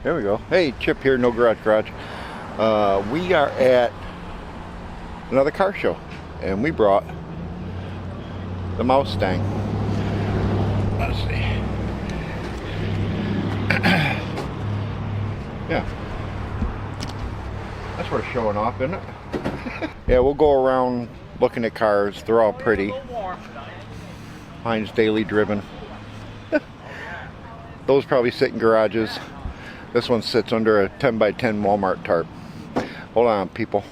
There we go. Hey, Chip here, No Garage Garage. We are at another car show, and we brought the Mustang. Let's see. Yeah. That's worth showing off, isn't it? Yeah, we'll go around looking at cars. They're all pretty. Mine's daily driven. Those probably sit in garages. This one sits under a 10 by 10 Walmart tarp. Hold on, people.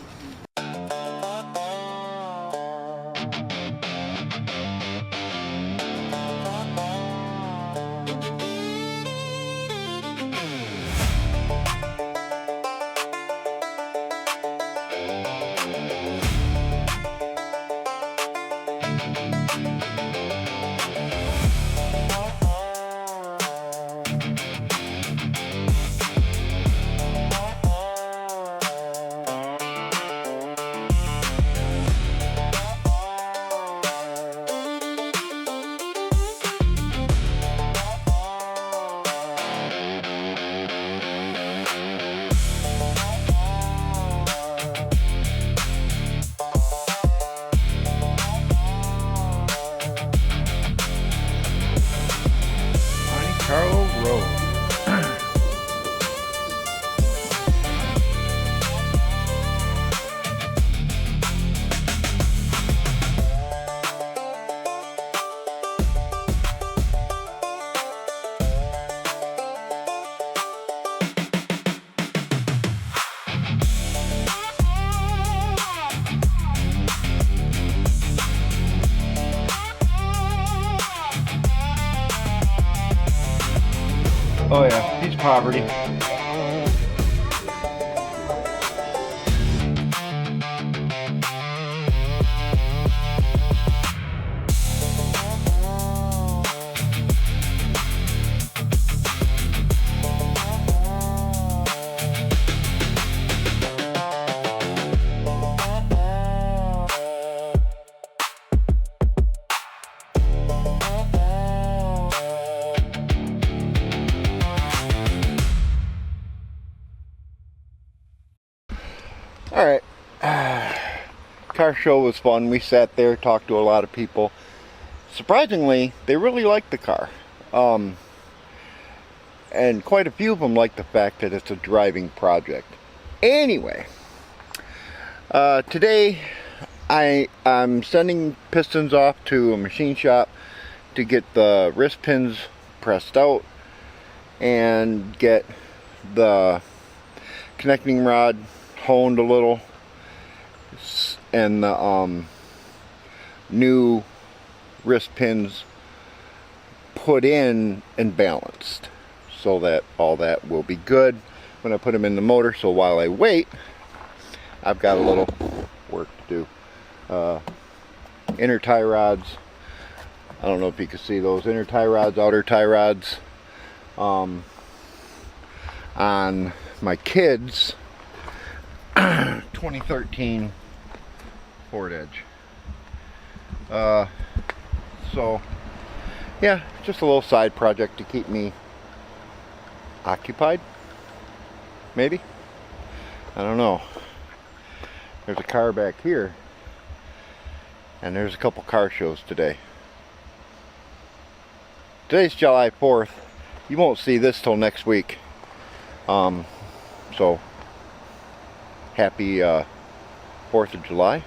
Oh yeah, he's poverty. Alright, car show was fun. We sat there, talked to a lot of people. Surprisingly, they really liked the car. And quite a few of them like the fact that it's a driving project. Anyway, today I'm sending pistons off to a machine shop to get the wrist pins pressed out and get the connecting rod honed a little, and the new wrist pins put in and balanced, so that all that will be good when I put them in the motor. So while I wait, I've got a little work to do. Inner tie rods, I don't know if you can see those inner tie rods, outer tie rods on my kids 2013 Ford Edge. So yeah, just a little side project to keep me occupied, maybe. I don't know. There's a car back here, and there's a couple car shows today. Today's July 4th. You won't see this till next week. So happy 4th of July.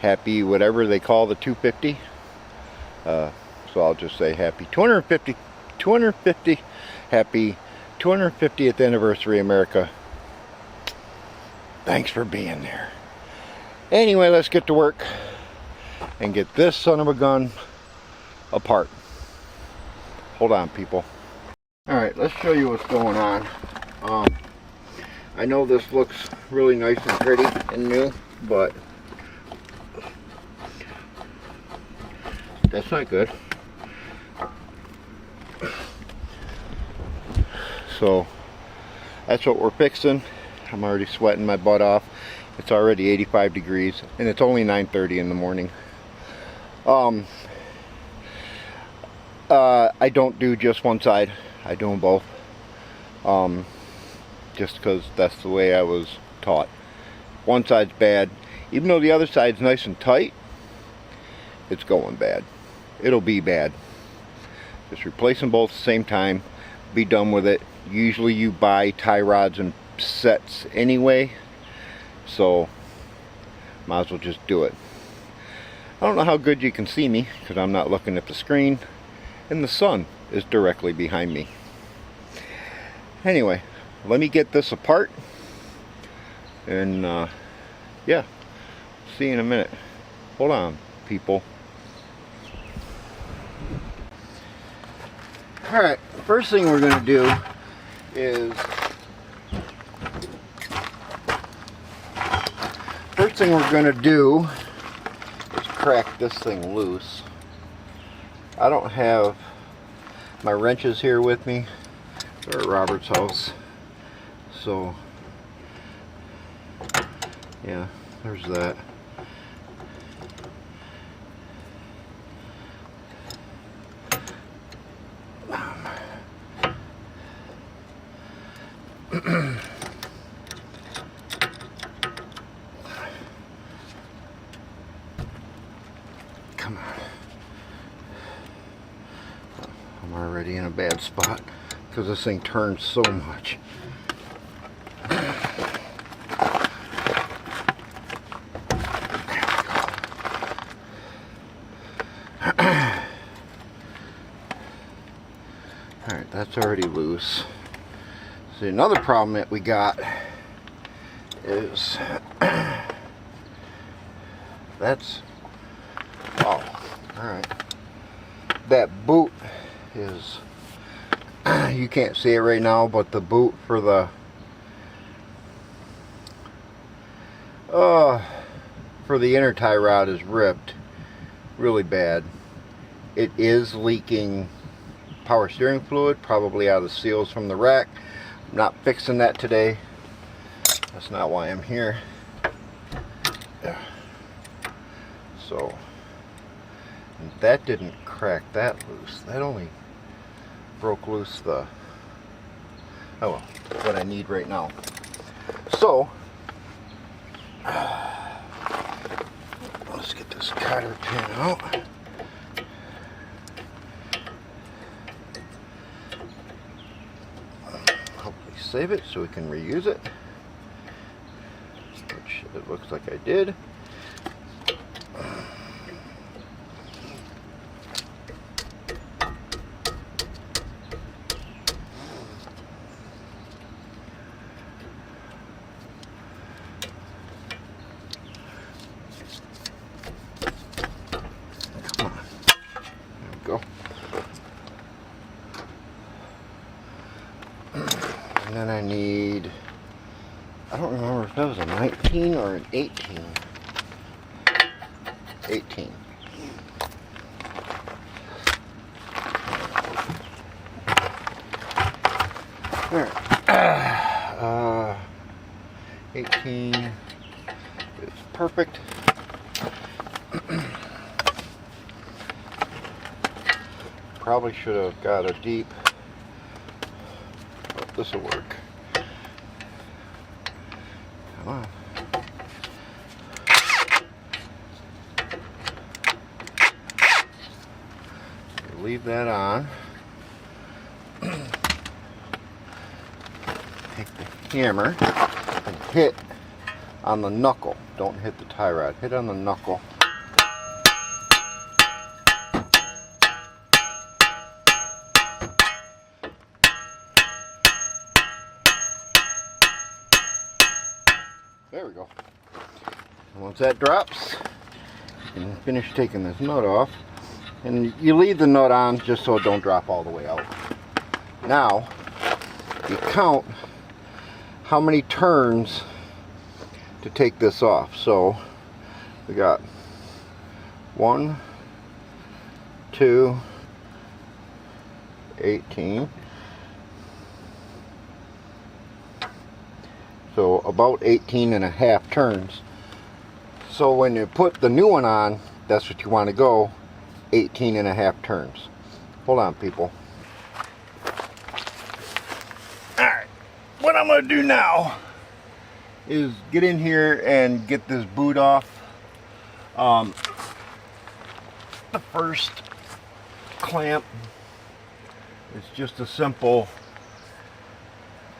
Happy whatever they call the 250. So I'll just say happy 250, happy 250th anniversary, America. Thanks for being there. Anyway, let's get to work and get this son of a gun apart. Hold on, people. Alright, let's show you what's going on. I know this looks really nice and pretty and new, but that's not good. So that's what we're fixing. I'm already sweating my butt off. It's already 85 degrees and it's only 9:30 in the morning. I don't do just one side. I do them both. just because that's the way I was taught. One side's bad, even though the other side's nice and tight, it's going bad. It'll be bad. Just replace them both at the same time, be done with it. Usually you buy tie rods and sets anyway, so might as well just do it. I don't know how good you can see me because I'm not looking at the screen and the sun is directly behind me. Anyway, let me get this apart and yeah, see you in a minute. Hold on, people. Alright, first thing we're going to do is crack this thing loose. I don't have my wrenches here with me. They're at Robert's house. So, yeah, there's that. Come on. I'm already in a bad spot because this thing turns so much. Alright, that's already loose. See, another problem that we got is that's, oh, alright, that boot is, you can't see it right now, but the boot for the inner tie rod is ripped really bad. It is leaking power steering fluid, probably out of the seals from the rack. I'm not fixing that today. That's not why I'm here. So, and that didn't crack that loose. That only broke loose the, oh well, what I need right now. So, let's get this cotter pin out. Hopefully save it so we can reuse it, which it looks like I did. Go. And then I need, I don't remember if that was a 19 or an 18. 18. Alright. 18 is perfect. Probably should have got a deep, but this will work. Come on. Leave that on. Take the hammer and hit on the knuckle. Don't hit the tie rod. Hit on the knuckle. There we go. And once that drops, you can finish taking this nut off. And you leave the nut on just so it don't drop all the way out. Now, you count how many turns to take this off. So, we got 1, 2, 18. So about 18 and a half turns. So when you put the new one on, that's what you want to go, 18 and a half turns. Hold on, people. Alright. what I'm gonna do now is get in here and get this boot off. The first clamp is just a simple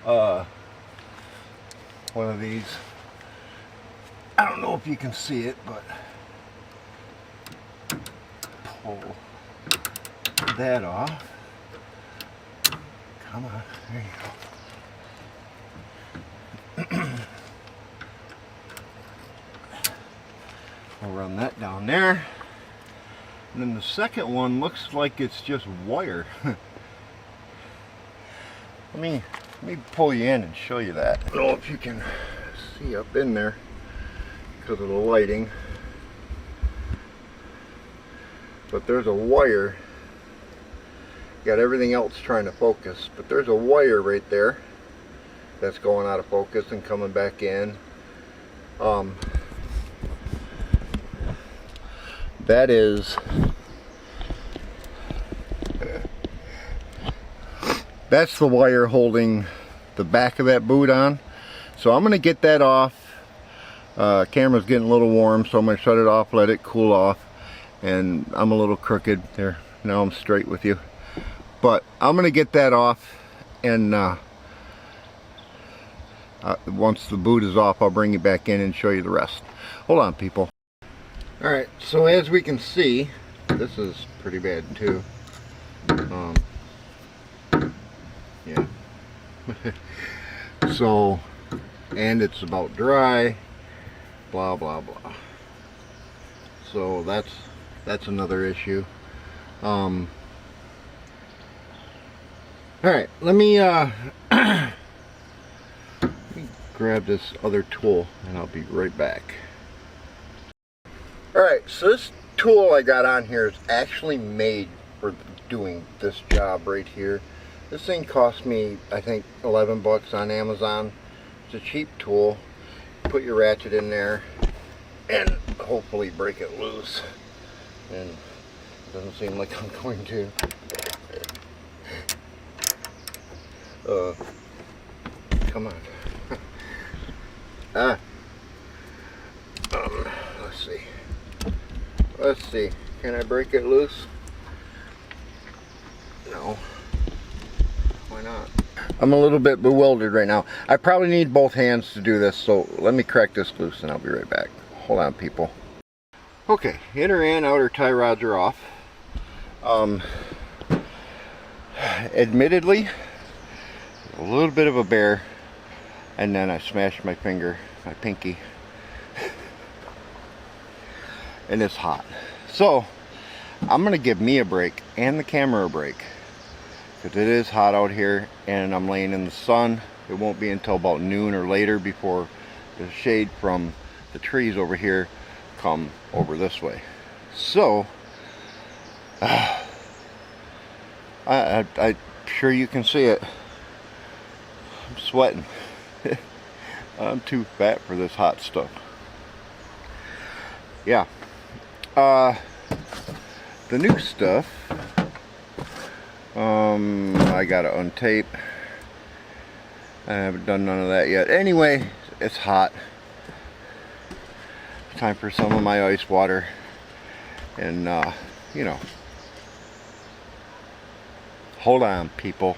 one of these. I don't know if you can see it, but pull that off. Come on, there you go. I'll run that down there. And then the second one looks like it's just wire. Let me pull you in and show you that. I don't know if you can see up in there because of the lighting. But there's a wire. Got everything else trying to focus, but there's a wire right there that's going out of focus and coming back in. That's the wire holding the back of that boot on. So I'm gonna get that off. Camera's getting a little warm, so I'm gonna shut it off, let it cool off. And I'm a little crooked there. Now I'm straight with you. But I'm gonna get that off, and once the boot is off, I'll bring you back in and show you the rest. Hold on, people. Alright, so as we can see, this is pretty bad too. Yeah. So, and it's about dry, blah blah blah. So that's another issue. Alright, let me grab this other tool and I'll be right back. Alright, so this tool I got on here is actually made for doing this job right here. This thing cost me, I think, 11 bucks on Amazon. It's a cheap tool. Put your ratchet in there and hopefully break it loose. And it doesn't seem like I'm going to. Come on. Let's see. Can I break it loose? No. Why not? I'm a little bit bewildered right now. I probably need both hands to do this, so let me crack this loose and I'll be right back. Hold on, people. Okay, inner and outer tie rods are off. Admittedly, a little bit of a bear, and then I smashed my finger, my pinky, and it's hot. So I'm gonna give me a break and the camera a break, because it is hot out here and I'm laying in the sun. It won't be until about noon or later before the shade from the trees over here come over this way. So I'm sure you can see it. I'm sweating. I'm too fat for this hot stuff. Yeah. The new stuff, I gotta untape. I haven't done none of that yet. Anyway, it's hot. It's time for some of my ice water. And, you know. Hold on, people.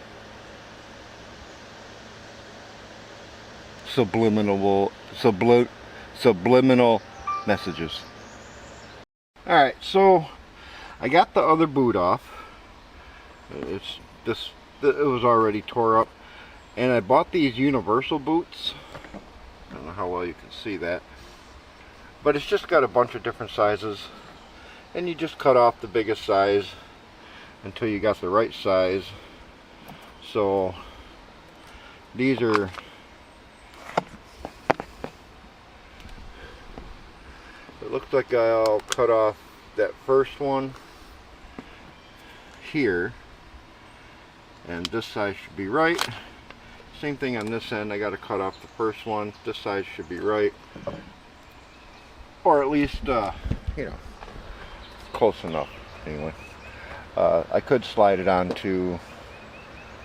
Subliminal messages. Alright, so I got the other boot off. It was already tore up. And I bought these universal boots. I don't know how well you can see that. But it's just got a bunch of different sizes. And you just cut off the biggest size until you got the right size. So these are it looks like I'll cut off that first one here, and this size should be right. Same thing on this end. I got to cut off the first one. This size should be right, or at least you know, close enough anyway. I could slide it onto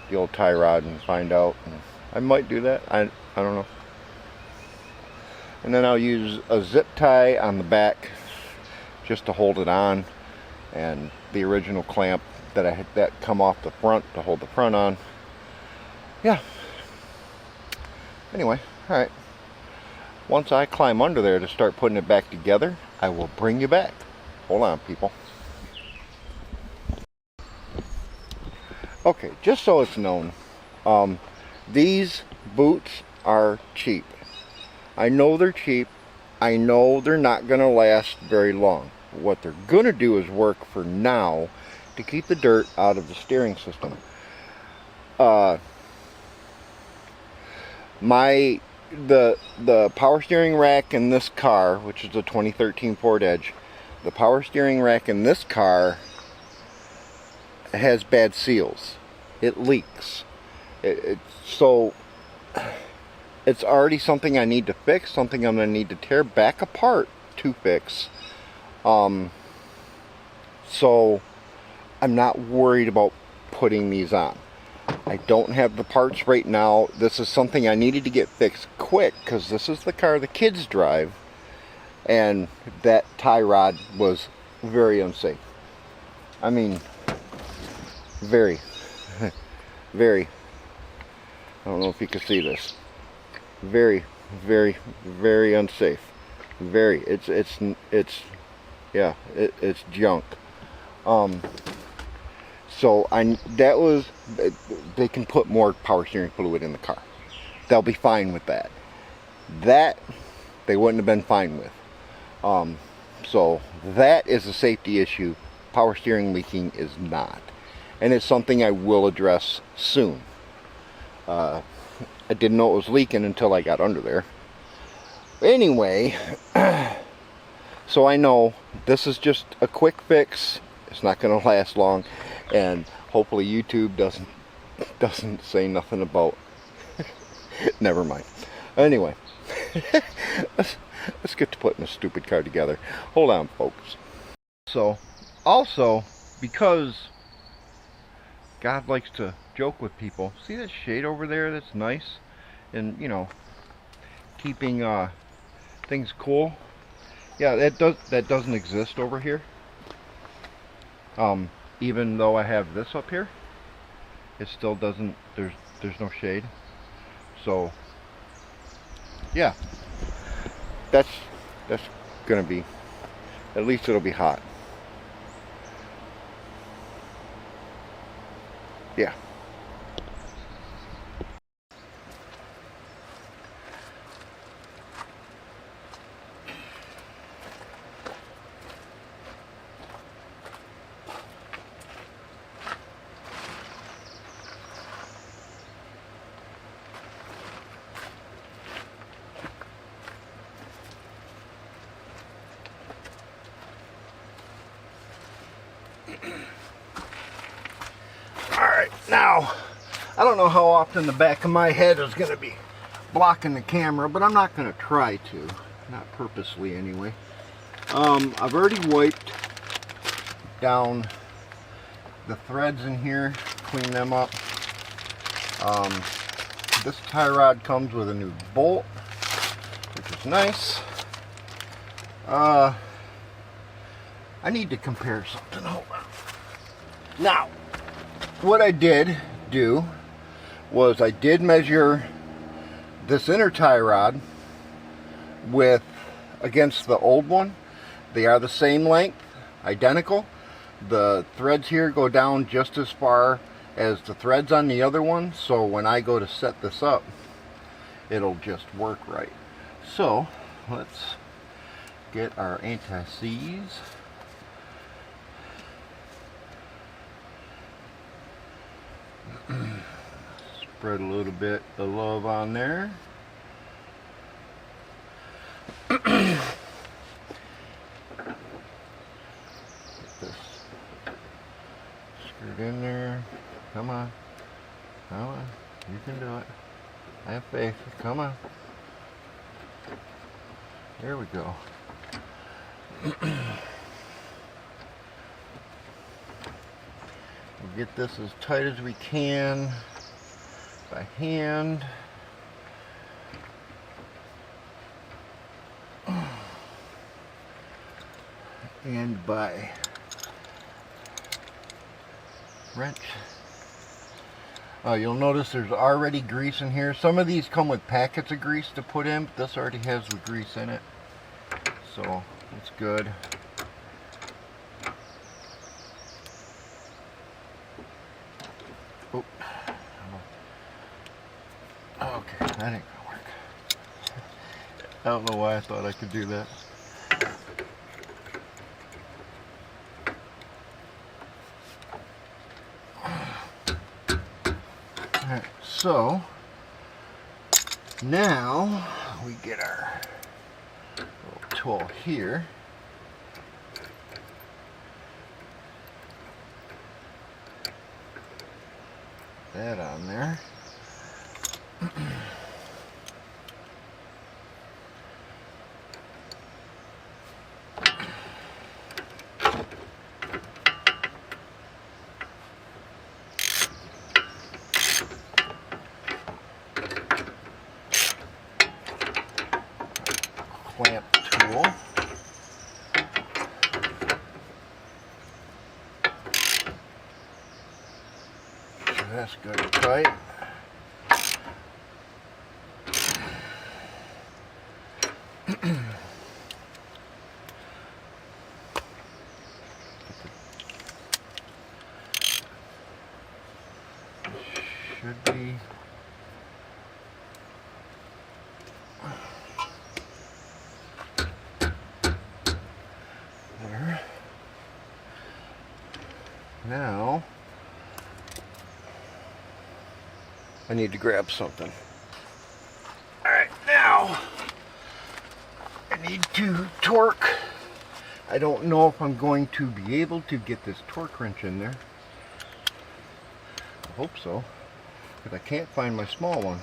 the old tie rod and find out and I might do that. I don't know. And then I'll use a zip tie on the back just to hold it on, and the original clamp that I had that come off the front to hold the front on. Yeah. Anyway, all right. Once I climb under there to start putting it back together, I will bring you back. Hold on, people. Okay, just so it's known, these boots are cheap. I know they're cheap. I know they're not going to last very long. What they're going to do is work for now to keep the dirt out of the steering system. The power steering rack in this car, which is a 2013 Ford Edge, the power steering rack in this car has bad seals. It leaks. So it's already something I need to fix, something I'm going to need to tear back apart to fix. So I'm not worried about putting these on. I don't have the parts right now. This is something I needed to get fixed quick because this is the car the kids drive, and that tie rod was very unsafe. I mean, very, very. I don't know if you can see this. Very, very, very unsafe. Very. It's junk. So they can put more power steering fluid in the car. They'll be fine with that. That they wouldn't have been fine with. So that is a safety issue. Power steering leaking is not. And it's something I will address soon. I didn't know it was leaking until I got under there. Anyway, so I know this is just a quick fix. It's not going to last long, and hopefully YouTube doesn't say nothing about. Never mind. Anyway, let's get to putting this stupid car together. Hold on, folks. So, also, because God likes to joke with people, see that shade over there that's nice, and keeping things cool. Yeah, that doesn't exist over here. Even though I have this up here, it still doesn't. There's no shade. So yeah, that's gonna be, at least it'll be hot. Yeah. Alright, now, I don't know how often the back of my head is going to be blocking the camera, but I'm not going to try to. Not purposely, anyway. I've already wiped down the threads in here, cleaned them up. This tie rod comes with a new bolt, which is nice. I need to compare something. Hold on. Now, what I did do was I did measure this inner tie rod against the old one. They are the same length, identical. The threads here go down just as far as the threads on the other one, so when I go to set this up, it'll just work right. So let's get our anti-seize. Spread a little bit of love on there. Get this screwed in there. Come on. Come on. You can do it. I have faith. Come on. There we go. We'll get this as tight as we can by hand. and by wrench. You'll notice there's already grease in here. Some of these come with packets of grease to put in, but this already has the grease in it, so it's good. Oh. Okay, that ain't gonna work. I don't know why I thought I could do that. Alright, so now we get our little tool here. That on there. Clamp tool. So that's good and tight. Should be there. Now I need to grab something. Alright, now I need to torque. I don't know if I'm going to be able to get this torque wrench in there. I hope so, but I can't find my small one.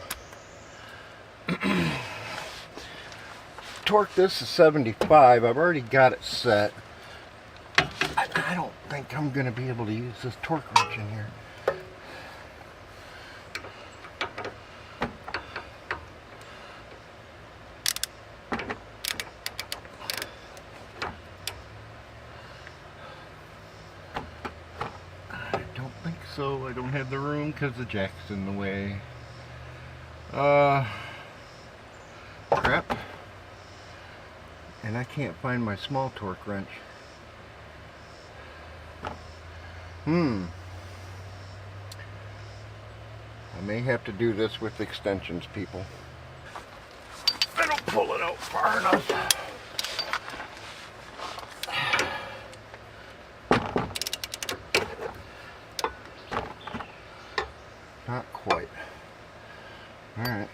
Torque this is 75. I've already got it set. I don't think I'm going to be able to use this torque wrench in here. I don't think so. I don't have the room because the jack's in the way. Crap. And I can't find my small torque wrench. I may have to do this with extensions, people. I don't pull it out far enough. Not quite. All right.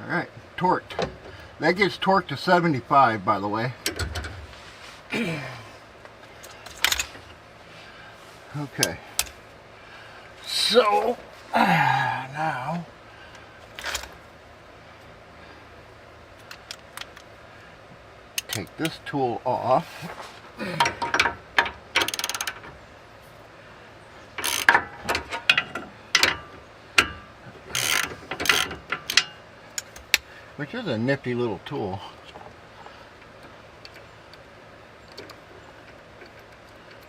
Alright, torqued. That gets torqued to 75, by the way. Okay. So, now take this tool off. Which is a nifty little tool.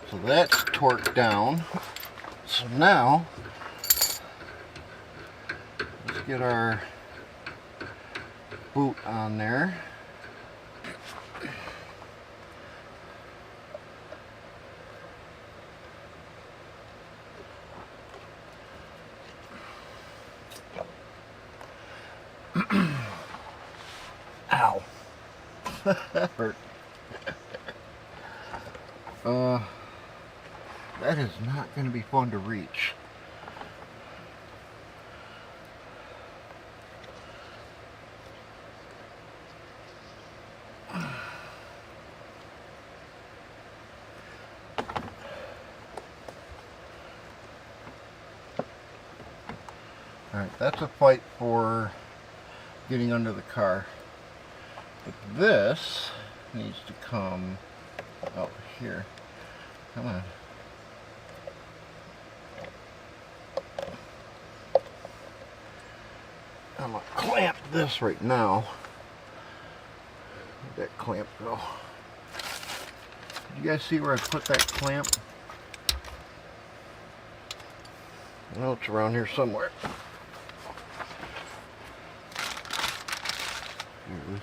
So that's torqued down. So now, let's get our boot on there. Ow. That hurt. That is not going to be fun to reach. Alright, that's a fight for getting under the car. But this needs to come out here. Come on. I'm going to clamp this right now. Where'd that clamp go? Did you guys see where I put that clamp? Well, it's around here somewhere. Here it is.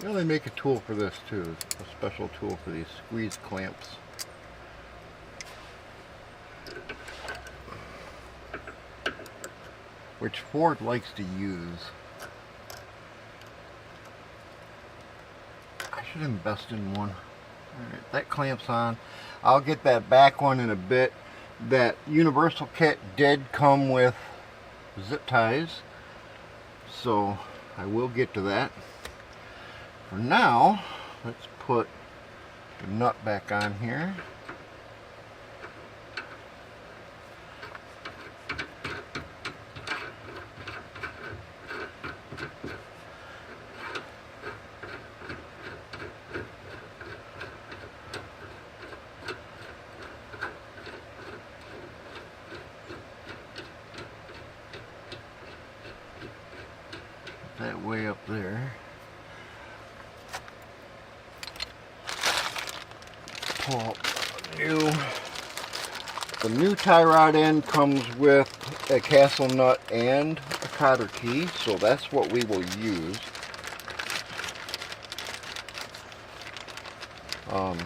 You know, they make a tool for this too, a special tool for these squeeze clamps. Which Ford likes to use. I should invest in one. Alright, that clamps on. I'll get that back one in a bit. That universal kit did come with zip ties, so I will get to that. For now, let's put the nut back on here. That way up there. Pull out the new tie rod end comes with a castle nut and a cotter key, so that's what we will use. Where'd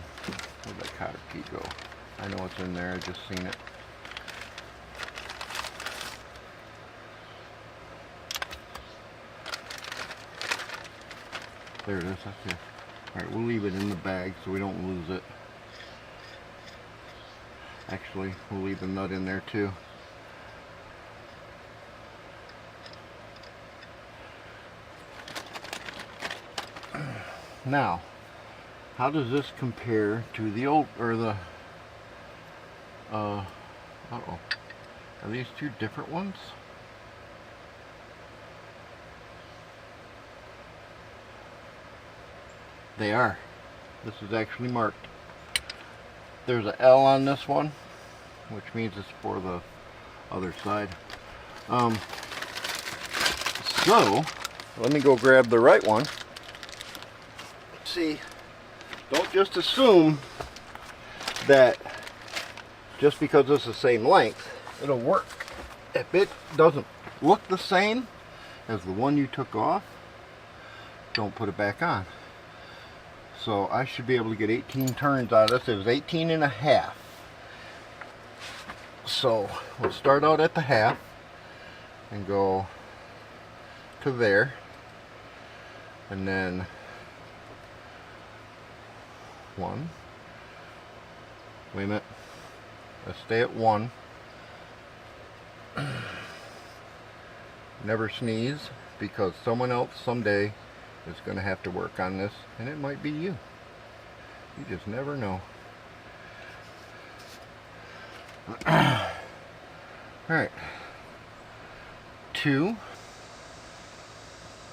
that cotter key go? I know it's in there, I just seen it. There it is, that's it. Alright, we'll leave it in the bag so we don't lose it. Actually, we'll leave the nut in there too. Now, how does this compare to the old, or the, uh-oh. Are these two different ones? They are. This is actually marked. There's an L on this one, which means it's for the other side. So, let me go grab the right one. See, don't just assume that just because it's the same length, it'll work. If it doesn't look the same as the one you took off, don't put it back on. So I should be able to get 18 turns out of this. It was 18 and a half. So we'll start out at the half and go to there, and then 1. Wait a minute. Let's stay at 1. Never sneeze, because someone else someday is going to have to work on this, and it might be you. You just never know. Alright. 2,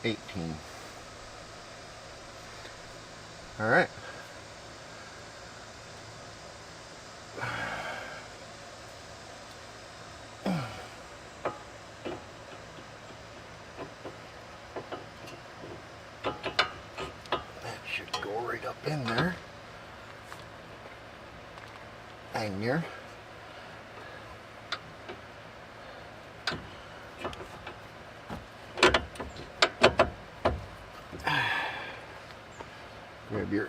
18. Alright. Up in there, hang here. Grab your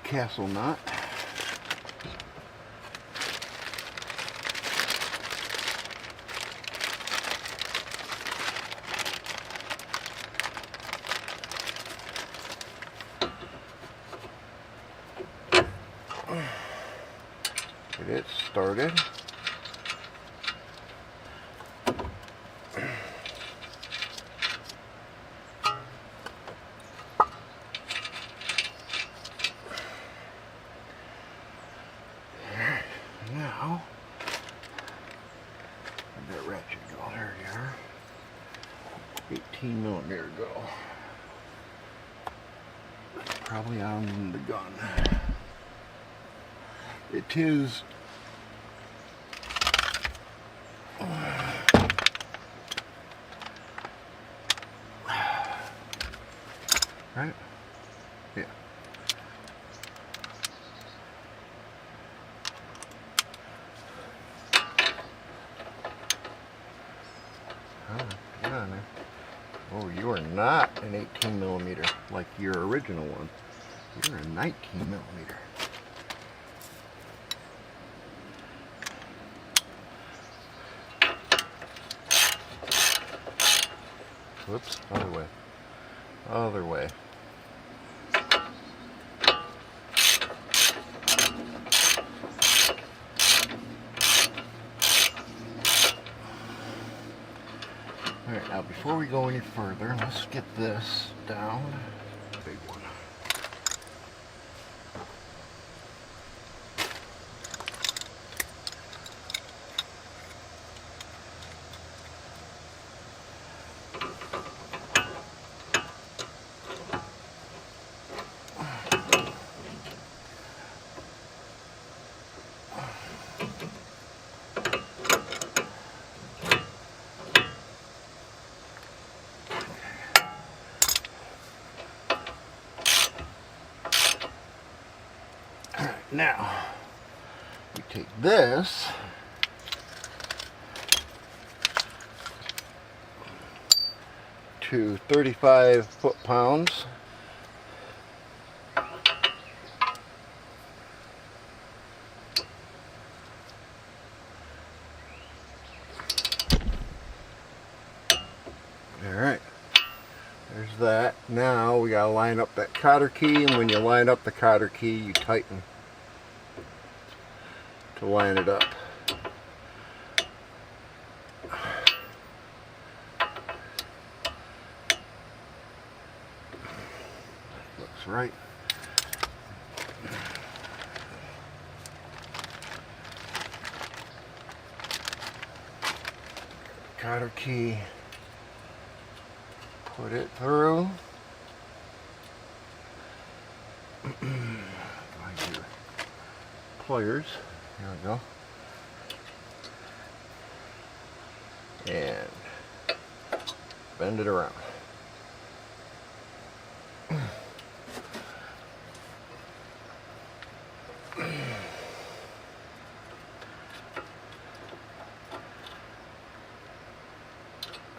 castle nut. Get it started. 18mm go? Probably on the gun. It is right? Yeah. Get on there. Oh, you are not an 18mm like your original one. You're a 19mm. Whoops, other way. Other way. Alright, now before we go any further, let's get this down. Big one. Now, we take this to 35 foot-pounds. Alright, there's that. Now we gotta line up that cotter key, and when you line up the cotter key, you tighten to line it up. Looks right. Cotter key. Put it through. Pliers. There we go. And bend it around. There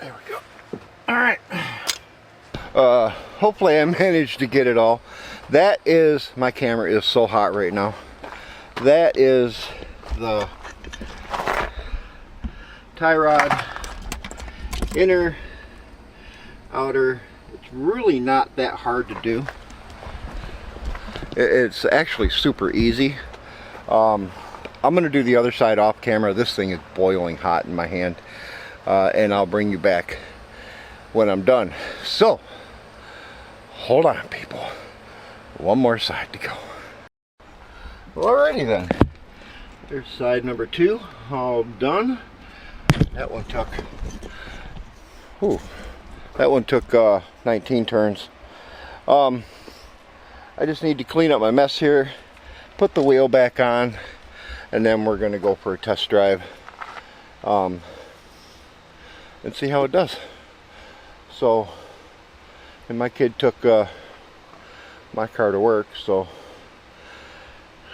we go. All right. Hopefully I managed to get it all. That is, my camera is so hot right now. That is the tie rod, inner, outer. It's really not that hard to do. It's actually super easy. I'm gonna do the other side off camera. This thing is boiling hot in my hand, and I'll bring you back when I'm done. So hold on, people, one more side to go. Alrighty then, there's side number 2, all done. That one took, that one took 19 turns. I just need to clean up my mess here, put the wheel back on, and then we're gonna go for a test drive and see how it does. So, and my kid took my car to work, so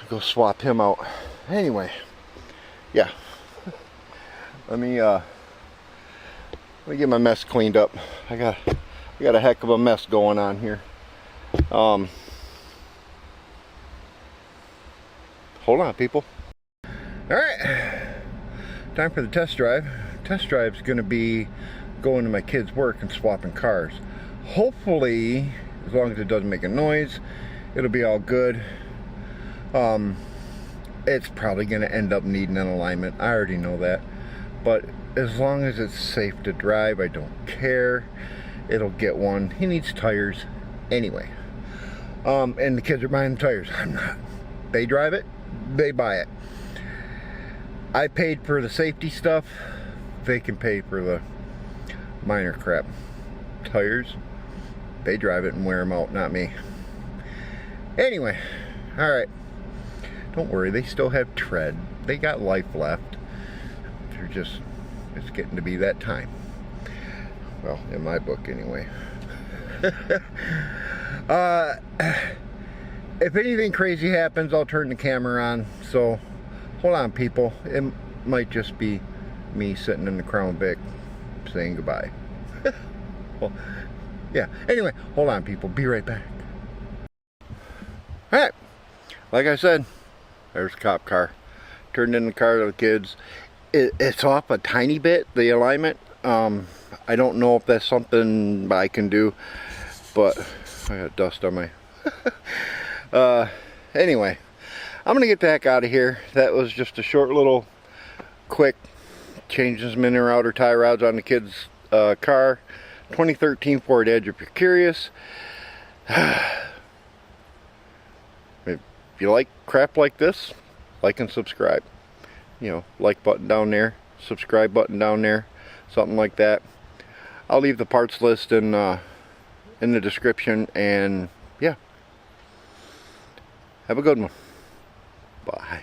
go swap him out. Anyway, yeah. Let me get my mess cleaned up. I got a heck of a mess going on here. Hold on, people. All right, time for the test drive. Test drive's gonna be going to my kid's work and swapping cars. Hopefully, as long as it doesn't make a noise, it'll be all good. It's probably going to end up needing an alignment. I already know that. But as long as it's safe to drive, I don't care. It'll get one. He needs tires anyway. And the kids are buying tires. I'm not. They drive it. They buy it. I paid for the safety stuff. They can pay for the minor crap. tires. They drive it and wear them out, not me. Anyway, alright. Don't worry, they still have tread. They got life left. They're just, it's getting to be that time. Well, in my book anyway. If anything crazy happens, I'll turn the camera on. So, hold on, people. It might just be me sitting in the Crown Vic saying goodbye. Well, yeah. Anyway, hold on, people. Be right back. Alright. Like I said, there's a cop car. Turned in the car to the kids. It's off a tiny bit, the alignment. I don't know if that's something I can do, but I got dust on my... Anyway, I'm gonna get the heck out of here. That was just a short little quick changes some inner outer tie rods on the kids car. 2013 Ford Edge, if you're curious. If you like crap like this, like and subscribe. You know, like button down there, subscribe button down there, something like that. I'll leave the parts list in the description, and yeah. Have a good one. Bye.